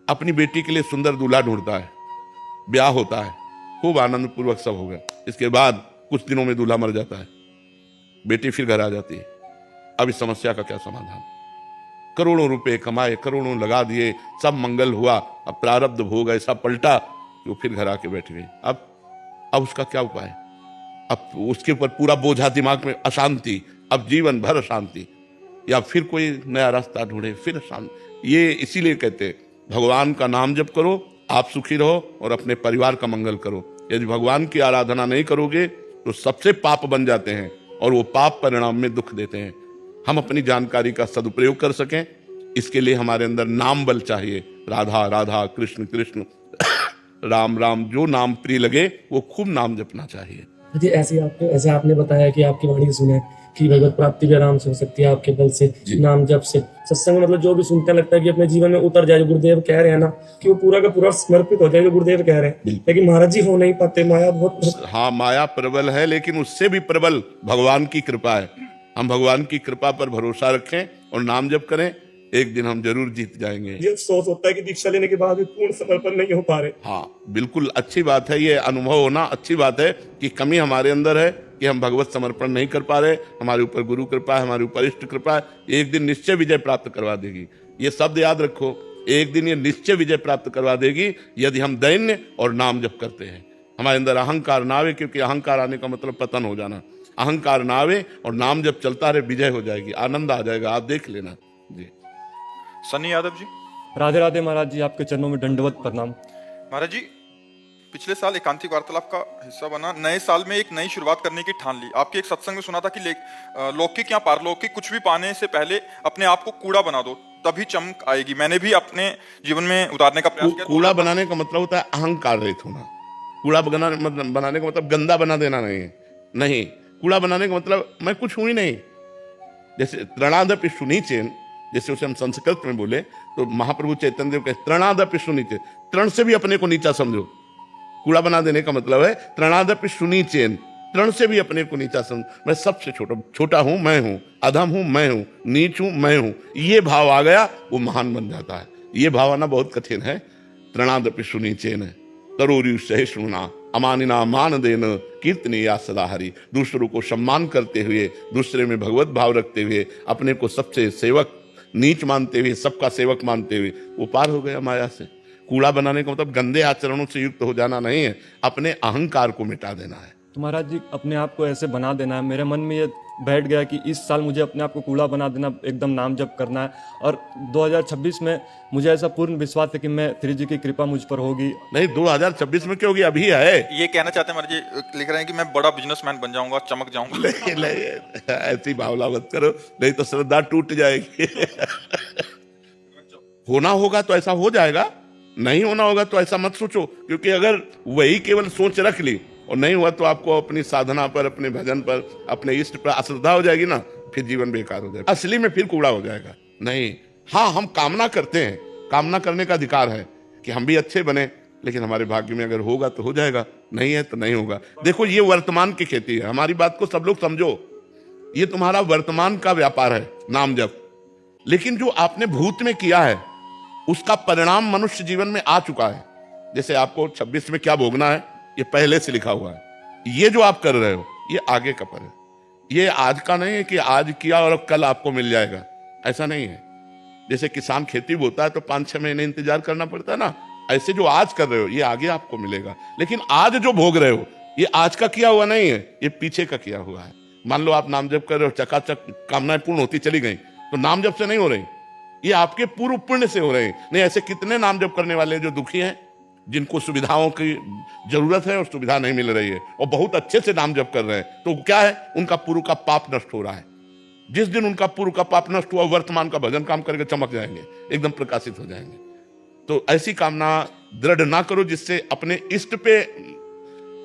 अपनी बेटी के लिए सुंदर दूल्हा ढूंढता है, ब्याह होता है, खूब आनंद पूर्वक सब हो गया। इसके बाद कुछ दिनों में दूल्हा मर जाता है, बेटी फिर घर आ जाती है। अब इस समस्या का क्या समाधान? करोड़ों रुपए कमाए, करोड़ों लगा दिए, सब मंगल हुआ, अब प्रारब्ध भोग ऐसा पलटा कि वो फिर घर आके बैठ गई। अब उसका क्या उपाय? अब उसके ऊपर पूरा बोझा दिमाग में, अशांति, अब जीवन भर अशांति, या फिर कोई नया रास्ता ढूंढे, फिर अशांति। ये इसीलिए कहते हैं भगवान का नाम जप करो, आप सुखी रहो और अपने परिवार का मंगल करो। यदि भगवान की आराधना नहीं करोगे तो सबसे पाप बन जाते हैं और वो पाप परिणाम में दुख देते हैं। हम अपनी जानकारी का सदुपयोग कर सकें, इसके लिए हमारे अंदर नाम बल चाहिए। राधा राधा, कृष्ण कृष्ण, राम राम, जो नाम प्रिय लगे वो खूब नाम जपना चाहिए। जी, ऐसे आपने बताया कि आपकी वाणी सुने कि भगवत प्राप्ति भी आराम से हो सकती है आपके बल से, नाम जप से। सत्संग में मतलब जो भी सुनते लगता है कि अपने जीवन में उतर जाए। गुरुदेव कह रहे हैं ना कि वो पूरा का पूरा समर्पित हो जाए, गुरुदेव कह रहे हैं, लेकिन महाराज जी हो नहीं पाते। माया बहुत हाँ, माया प्रबल है, लेकिन उससे भी प्रबल भगवान की कृपा है। हम भगवान की कृपा पर भरोसा रखें और नाम जप करें, एक दिन हम जरूर जीत जाएंगे। ये अफसोस होता है कि दीक्षा लेने के बाद भी पूर्ण समर्पण नहीं हो पा रहे। हाँ, बिल्कुल अच्छी बात है, ये अनुभव होना अच्छी बात है कि कमी हमारे अंदर है कि हम भगवत समर्पण नहीं कर पा रहे। हमारे ऊपर गुरु कृपा है, हमारे ऊपर इष्ट कृपा है, एक दिन निश्चय विजय प्राप्त करवा देगी। ये शब्द याद रखो, एक दिन ये निश्चय विजय प्राप्त करवा देगी यदि हम दैन्य और नाम जप करते हैं। हमारे अंदर अहंकार ना आवे, क्योंकि अहंकार आने का मतलब पतन हो जाना। अहंकार ना आवे और नाम जब चलता रहे, विजय हो जाएगी, आनंद आ जाएगा, आप देख लेना जी। सन्नी यादव जी। राधे राधे महाराज जी, आपके चरणों में दंडवत प्रणाम। महाराज जी, पिछले साल एकांतिक वार्तालाप का हिस्सा बना, नए साल में एक नई शुरुआत करने की ठान ली। आपके एक सत्संग में सुना था कि लौकिक या पारलौकिक कुछ भी पाने से पहले अपने आप को कूड़ा बना दो, तभी चमक आएगी। मैंने भी अपने जीवन में उतारने का प्रयास किया। कूड़ा बनाने का मतलब होता है अहंकार रहित होना। कूड़ा बनाने का मतलब गंदा बना देना नहीं है। नहीं, कूड़ा बनाने का मतलब मैं कुछ हूं ही नहीं। जैसे तृणादपि सुनीचेन, जैसे उसे हम संस्कृत में बोले तो महाप्रभु चैतन्य देव कहते तृणादपि सुनीचेन, तृण से भी अपने को नीचा समझो। कूड़ा बना देने का मतलब है तृणादपि सुनीचेन, तृण से भी अपने को नीचा समझ। मैं सबसे छोटा हूं, मैं हूं, अधम हूं, मैं हूं, नीच हूं, मैं हूं। ये भाव आ गया, वो महान बन जाता है। ये भाव आना बहुत कठिन है। तृणादपि सुनीचेन तरोरी सहिष्णुना अमानिना मान देन कीर्तने या सदा हरि। दूसरों को सम्मान करते हुए, दूसरे में भगवत भाव रखते हुए, अपने को सबसे सेवक नीच मानते हुए, सबका सेवक मानते हुए वो पार हो गया माया से। कूड़ा बनाने का मतलब गंदे आचरणों से युक्त हो जाना नहीं है, अपने अहंकार को मिटा देना है। तो महाराज जी, अपने आप को ऐसे बना देना है। मेरे मन में ये बैठ गया कि इस साल मुझे अपने आप को कूड़ा बना देना, एकदम नाम जप करना है। और 2026 में मुझे ऐसा पूर्ण विश्वास है कि मैं श्री जी की कृपा मुझ पर होगी। नहीं, 2026 में क्यों होगी, अभी है। ये कहना चाहते हैं महाराज जी, लिख रहे हैं कि मैं बड़ा बिजनेसमैन बन जाऊंगा, चमक जाऊंगा। नहीं, ऐसी भावना मत करो, नहीं तो श्रद्धा टूट जाएगी। होना होगा तो ऐसा हो जाएगा, नहीं होना होगा तो ऐसा मत सोचो, क्योंकि अगर वही केवल सोच रख ली और नहीं हुआ तो आपको अपनी साधना पर, अपने भजन पर, अपने इष्ट पर अश्रद्धा हो जाएगी ना, फिर जीवन बेकार हो जाएगा, असली में फिर कूड़ा हो जाएगा। नहीं, हाँ, हम कामना करते हैं, कामना करने का अधिकार है कि हम भी अच्छे बने, लेकिन हमारे भाग्य में अगर होगा तो हो जाएगा, नहीं है तो नहीं होगा। देखो, ये वर्तमान की खेती है, हमारी बात को सब लोग समझो, ये तुम्हारा वर्तमान का व्यापार है, नाम जप। लेकिन जो आपने भूत में किया है उसका परिणाम मनुष्य जीवन में आ चुका है। जैसे आपको 26 में क्या भोगना है ये पहले से लिखा हुआ है। ये जो आप कर रहे हो ये आगे का पर है, ये आज का नहीं है कि आज किया और कल आपको मिल जाएगा, ऐसा नहीं है। जैसे किसान खेती बोता है तो 5-6 महीने इंतजार करना पड़ता है ना, ऐसे जो आज कर रहे हो ये आगे आपको मिलेगा। लेकिन आज जो भोग रहे हो ये आज का किया हुआ नहीं है, ये पीछे का किया हुआ है। मान लो आप नाम जप कर रहे हो, चकाचक कामनाएं पूर्ण होती चली गई, तो नाम जप से नहीं हो रही, ये आपके पूर्व पुण्य से हो रहे हैं। नहीं, ऐसे कितने नाम जप करने वाले जो दुखी हैं, जिनको सुविधाओं की जरूरत है और सुविधा नहीं मिल रही है, और बहुत अच्छे से नाम जप कर रहे हैं, तो क्या है, उनका पूर्व का पाप नष्ट हो रहा है। जिस दिन उनका पूर्व का पाप नष्ट हुआ, वर्तमान का भजन काम करके चमक जाएंगे, एकदम प्रकाशित हो जाएंगे। तो ऐसी कामना दृढ़ ना करो जिससे अपने इष्ट पे,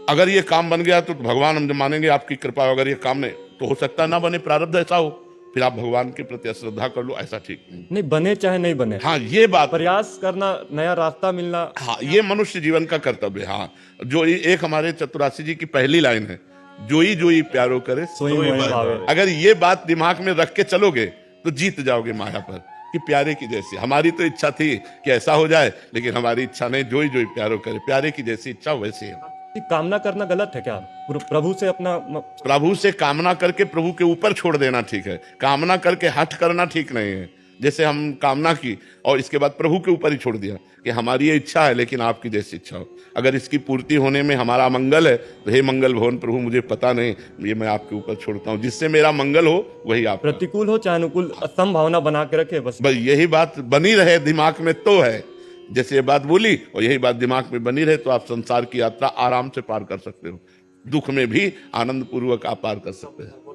अगर ये काम बन गया तो भगवान हम मानेंगे आपकी कृपा, अगर ये काम नहीं तो हो सकता ना बने, प्रारब्ध ऐसा हो, फिर आप भगवान के प्रति श्रद्धा कर लो, ऐसा ठीक नहीं बने चाहे नहीं बने, हाँ, ये बात, प्रयास करना, नया रास्ता मिलना, हाँ, ये मनुष्य जीवन का कर्तव्य। हाँ, जो एक हमारे चतुरासी जी की पहली लाइन है, जोई जोई प्यारो करे सोई मोहि भावे। अगर ये बात दिमाग में रख के चलोगे तो जीत जाओगे माया पर, कि प्यारे की जैसी। हमारी तो इच्छा थी कि ऐसा हो जाए, लेकिन हमारी इच्छा नहीं, जोई जोई प्यारो करे, प्यारे की जैसी इच्छा वैसी है। कामना करना गलत है क्या? प्रभु से अपना, प्रभु से कामना करके प्रभु के ऊपर छोड़ देना ठीक है, कामना करके हठ करना ठीक नहीं है। जैसे हम कामना की और इसके बाद प्रभु के ऊपर ही छोड़ दिया कि हमारी ये इच्छा है लेकिन आपकी जैसी इच्छा हो, अगर इसकी पूर्ति होने में हमारा मंगल है तो हे मंगल भवन प्रभु, मुझे पता नहीं, ये मैं आपके ऊपर छोड़ता हूँ, जिससे मेरा मंगल हो वही आप। प्रतिकूल हो चाहे अनुकूल, संभावना बना के रखे, बस यही बात बनी रहे दिमाग में तो है। जैसे ये बात बोली और यही बात दिमाग में बनी रहे तो आप संसार की यात्रा आराम से पार कर सकते हो, दुख में भी आनंद पूर्वक आप पार कर सकते हैं।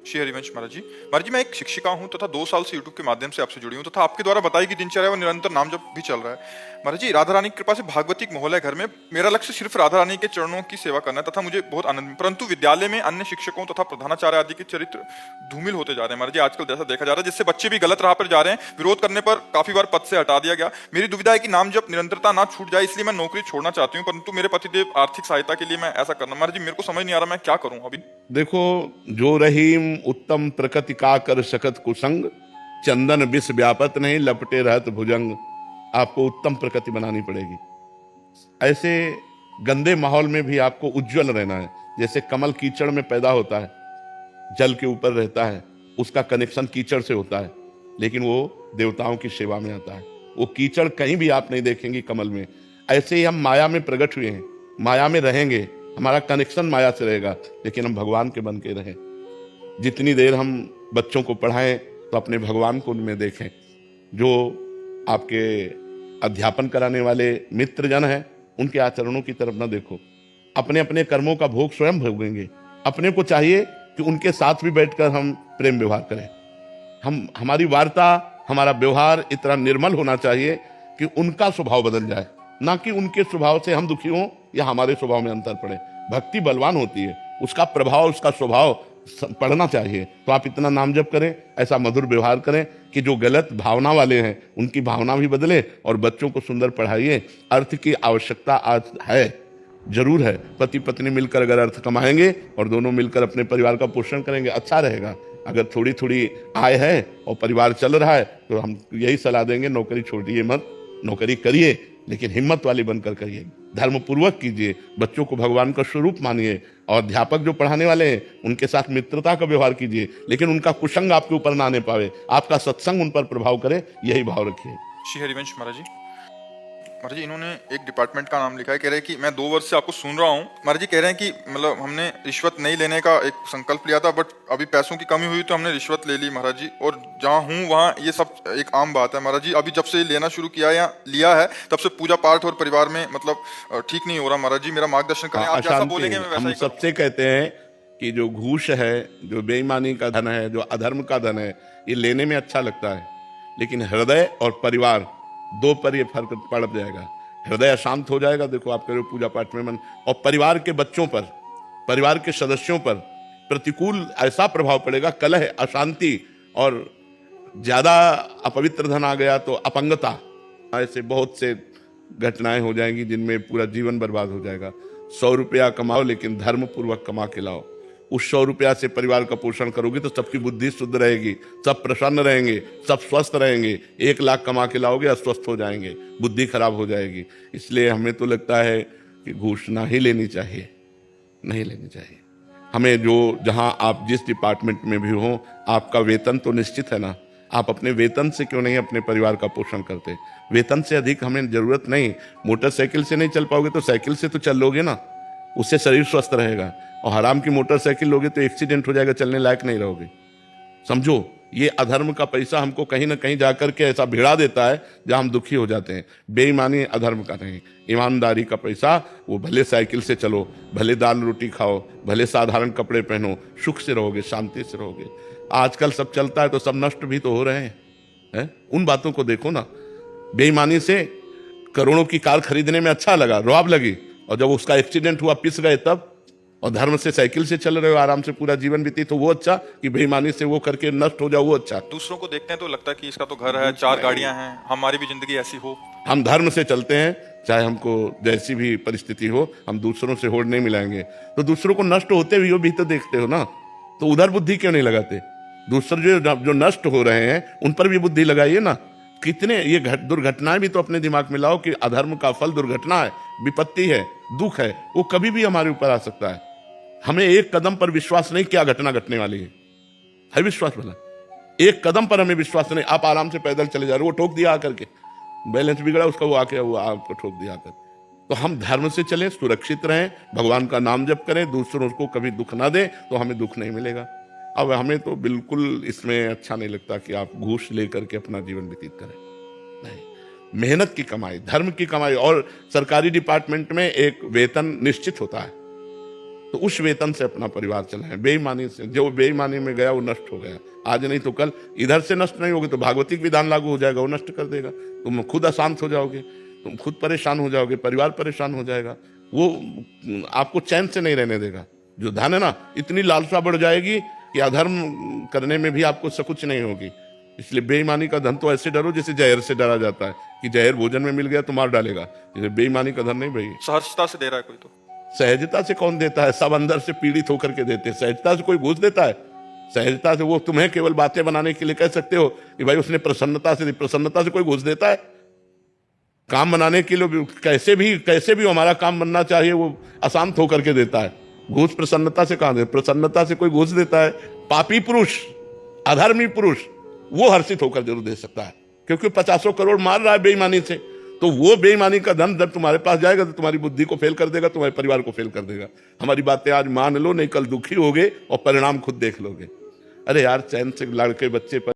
श्री हरिवंश महाराज जी, मैं एक शिक्षिका हूं तथा 2 साल से यूट्यूब के माध्यम से आपसे जुड़ी हूं तथा आपके द्वारा बताई गई दिनचर्या व निरंतर नाम जप भी चल रहा है। महाराज जी, राधा रानी की कृपा से भागवतिक माहौल है घर में, मेरा लक्ष्य सिर्फ राधा रानी के चरणों की सेवा करना है तथा मुझे बहुत आनंद, परंतु विद्यालय में अन्य शिक्षकों तथा प्रधानाचार्य आदि के चरित्र धूमिल होते जा रहे हैं। महाराज जी, आजकल जैसा देखा जा रहा है, जिससे बच्चे भी गलत राह पर जा रहे हैं, विरोध करने पर काफी बार पद से हटा दिया गया। मेरी दुविधा है कि नाम जप निरंतरता ना छूट जाए, इसलिए मैं नौकरी छोड़ना चाहती हूँ, परंतु मेरे पतिदेव आर्थिक सहायता के लिए मैं ऐसा करना। महाराज जी, मेरे को समझ नहीं आ रहा मैं क्या करूँ अभी। देखो, जो रहीम उत्तम प्रकृति का कर सकत कुसंग, चंदन विष व्यापत नहीं लपटे रहत भुजंग। आपको उत्तम प्रकृति बनानी पड़ेगी, ऐसे गंदे माहौल में भी आपको उज्जवल रहना है। जैसे कमल कीचड़ में पैदा होता है, जल के ऊपर रहता है, उसका कनेक्शन कीचड़ से होता है, लेकिन वो देवताओं की सेवा में आता है। वो कीचड़ कहीं भी आप नहीं देखेंगे कमल में। ऐसे ही हम माया में प्रकट हुए हैं, माया में रहेंगे, हमारा कनेक्शन माया से रहेगा, लेकिन हम भगवान के बन के रहें। जितनी देर हम बच्चों को पढ़ाएं तो अपने भगवान को उनमें देखें। जो आपके अध्यापन कराने वाले मित्र जन हैं उनके आचरणों की तरफ न देखो, अपने अपने कर्मों का भोग स्वयं भोगेंगे। अपने को चाहिए कि उनके साथ भी बैठकर हम प्रेम व्यवहार करें। हमारी वार्ता, हमारा व्यवहार इतना निर्मल होना चाहिए कि उनका स्वभाव बदल जाए, ना कि उनके स्वभाव से हम दुखी हों या हमारे स्वभाव में अंतर पड़े। भक्ति बलवान होती है, उसका प्रभाव, उसका स्वभाव पढ़ना चाहिए। तो आप इतना नाम जप करें, ऐसा मधुर व्यवहार करें कि जो गलत भावना वाले हैं उनकी भावना भी बदले, और बच्चों को सुंदर पढ़ाइए। अर्थ की आवश्यकता आज है, जरूर है। पति पत्नी मिलकर अगर अर्थ कमाएंगे और दोनों मिलकर अपने परिवार का पोषण करेंगे, अच्छा रहेगा। अगर थोड़ी थोड़ी आय है और परिवार चल रहा है तो हम यही सलाह देंगे, नौकरी छोड़िए मत, नौकरी करिए, लेकिन हिम्मत वाली बनकर करिए, धर्म पूर्वक कीजिए, बच्चों को भगवान का स्वरूप मानिए, और अध्यापक जो पढ़ाने वाले हैं उनके साथ मित्रता का व्यवहार कीजिए, लेकिन उनका कुसंग आपके ऊपर ना आने पावे, आपका सत्संग उन पर प्रभाव करे, यही भाव रखिए। श्री हरिवंश महाराज जी, महाराज जी इन्होंने एक डिपार्टमेंट का नाम लिखा है, कह रहे हैं कि मैं 2 वर्ष से आपको सुन रहा हूँ। महाराज जी कह रहे हैं कि मतलब हमने रिश्वत नहीं लेने का एक संकल्प लिया था, बट अभी पैसों की कमी हुई तो हमने रिश्वत ले ली महाराज जी, और जहाँ हूँ वहाँ ये सब एक आम बात है महाराज जी। अभी जब से लेना शुरू किया या लिया है तब से पूजा पाठ और परिवार में मतलब ठीक नहीं हो रहा महाराज जी, मेरा मार्गदर्शन करें। आप जैसा बोलेंगे मैं वैसा हम ही करूँगा। सबसे कहते हैं कि जो घूस है, जो बेईमानी का धन है, जो अधर्म का धन है, ये लेने में अच्छा लगता है, लेकिन हृदय और परिवार दो पर ये फर्क पड़ जाएगा। हृदय अशांत हो जाएगा, देखो आप करो पूजा पाठ में मन, और परिवार के बच्चों पर, परिवार के सदस्यों पर प्रतिकूल ऐसा प्रभाव पड़ेगा, कलह, अशांति, और ज्यादा अपवित्र धन आ गया तो अपंगता, ऐसे बहुत से घटनाएं हो जाएंगी जिनमें पूरा जीवन बर्बाद हो जाएगा। 100 रुपया कमाओ लेकिन धर्म पूर्वक कमा के लाओ। उस 100 रुपया से परिवार का पोषण करोगे तो सबकी बुद्धि शुद्ध रहेगी, सब प्रसन्न रहेंगे, सब स्वस्थ रहेंगे। 1 लाख कमा के लाओगे अस्वस्थ हो जाएंगे, बुद्धि खराब हो जाएगी। इसलिए हमें तो लगता है कि घूस ना ही लेनी चाहिए, नहीं लेनी चाहिए। हमें जो जहां आप जिस डिपार्टमेंट में भी हो, आपका वेतन तो निश्चित है ना, आप अपने वेतन से क्यों नहीं अपने परिवार का पोषण करते? वेतन से अधिक हमें जरूरत नहीं। मोटरसाइकिल से नहीं चल पाओगे तो साइकिल से तो चल लोगे ना, उससे शरीर स्वस्थ रहेगा। और हराम की मोटरसाइकिल लोगे तो एक्सीडेंट हो जाएगा, चलने लायक नहीं रहोगे। समझो, ये अधर्म का पैसा हमको कहीं ना कहीं जाकर के ऐसा भिड़ा देता है जहां हम दुखी हो जाते हैं। बेईमानी अधर्म का नहीं, ईमानदारी का पैसा, वो भले साइकिल से चलो, भले दाल रोटी खाओ, भले साधारण कपड़े पहनो, सुख से रहोगे, शांति से रहोगे। आजकल सब चलता है तो सब नष्ट भी तो हो रहे हैं। उन बातों को देखो ना। बेईमानी से करोड़ों की कार खरीदने में अच्छा लगा, रौब लगी, और जब उसका एक्सीडेंट हुआ पिस गए तब। और धर्म से साइकिल से चल रहे हो, आराम से पूरा जीवन बीती, तो वो अच्छा कि बेईमानी से वो करके नष्ट हो जाओ, वो अच्छा। दूसरों को देखते हैं तो लगता है कि इसका तो घर है, 4 गाड़ियां हैं, हमारी भी जिंदगी ऐसी हो। हम धर्म से चलते हैं, चाहे हमको जैसी भी परिस्थिति हो, हम दूसरों से होड़ नहीं मिलाएंगे। तो दूसरों को नष्ट होते हुए भी तो देखते हो ना, तो उधर बुद्धि क्यों नहीं लगाते? दूसरे जो नष्ट हो रहे हैं उन पर भी बुद्धि लगाइए ना। कितने ये दुर्घटनाएं भी तो अपने दिमाग में लाओ कि अधर्म का फल दुर्घटना है, विपत्ति है, दुख है, वो कभी भी हमारे ऊपर आ सकता है। हमें एक कदम पर विश्वास नहीं, क्या घटना घटने वाली है विश्वास वाला? एक कदम पर हमें विश्वास नहीं। आप आराम से पैदल चले जा रहे हो, वो ठोक दिया आकर के, बैलेंस बिगड़ा उसका, वो आके वो आपको ठोक दिया आकर। तो हम धर्म से चलें, सुरक्षित रहें, भगवान का नाम जप करें, दूसरों को कभी दुख ना दें, तो हमें दुख नहीं मिलेगा। अब हमें तो बिल्कुल इसमें अच्छा नहीं लगता कि आप घूस लेकर के अपना जीवन व्यतीत करें। नहीं, मेहनत की कमाई, धर्म की कमाई। और सरकारी डिपार्टमेंट में एक वेतन निश्चित होता है, तो उस वेतन से अपना परिवार चलाएं। बेईमानी से, जो बेईमानी में गया वो नष्ट हो गया, आज नहीं तो कल। इधर से नष्ट नहीं होगे तो भागवतिक विधान लागू हो जाएगा, वो नष्ट कर देगा। तुम खुद अशांत हो जाओगे, तुम खुद परेशान हो जाओगे, परिवार परेशान हो जाएगा, वो आपको चैन से नहीं रहने देगा। जो धन है ना, इतनी लालसा बढ़ जाएगी कि अधर्म करने में भी आपको सकुच नहीं होगी। इसलिए बेईमानी का धन तो ऐसे डरो जैसे जहर से डरा जाता है कि जहर भोजन में मिल गया तो मार डालेगा। बेईमानी का धन नहीं भाई। सहजता से दे रहा है कोई, तो सहजता से कौन देता है? सब अंदर से पीड़ित होकर के देते हैं। सहजता से कोई घूस देता है? सहजता से वो तुम्हें केवल बातें बनाने के लिए कह सकते हो कि भाई उसने प्रसन्नता से दी। प्रसन्नता से कोई घूस देता है? काम बनाने के लिए कैसे भी हमारा काम बनना चाहिए, वो अशांत होकर के देता है। घूस प्रसन्नता से कहां दे? प्रसन्नता से कोई घूस देता है? पापी पुरुष, अधर्मी पुरुष, वो हर्षित होकर जरूर दे सकता है, क्योंकि 50 करोड़ मार रहा है बेईमानी से। तो वो बेईमानी का धन जब तुम्हारे पास जाएगा तो तुम्हारी बुद्धि को फेल कर देगा, तुम्हारे परिवार को फेल कर देगा। हमारी बातें आज मान लो, नहीं कल दुखी होगे और परिणाम खुद देख लोगे। अरे यार, चैन से लड़के बच्चे पर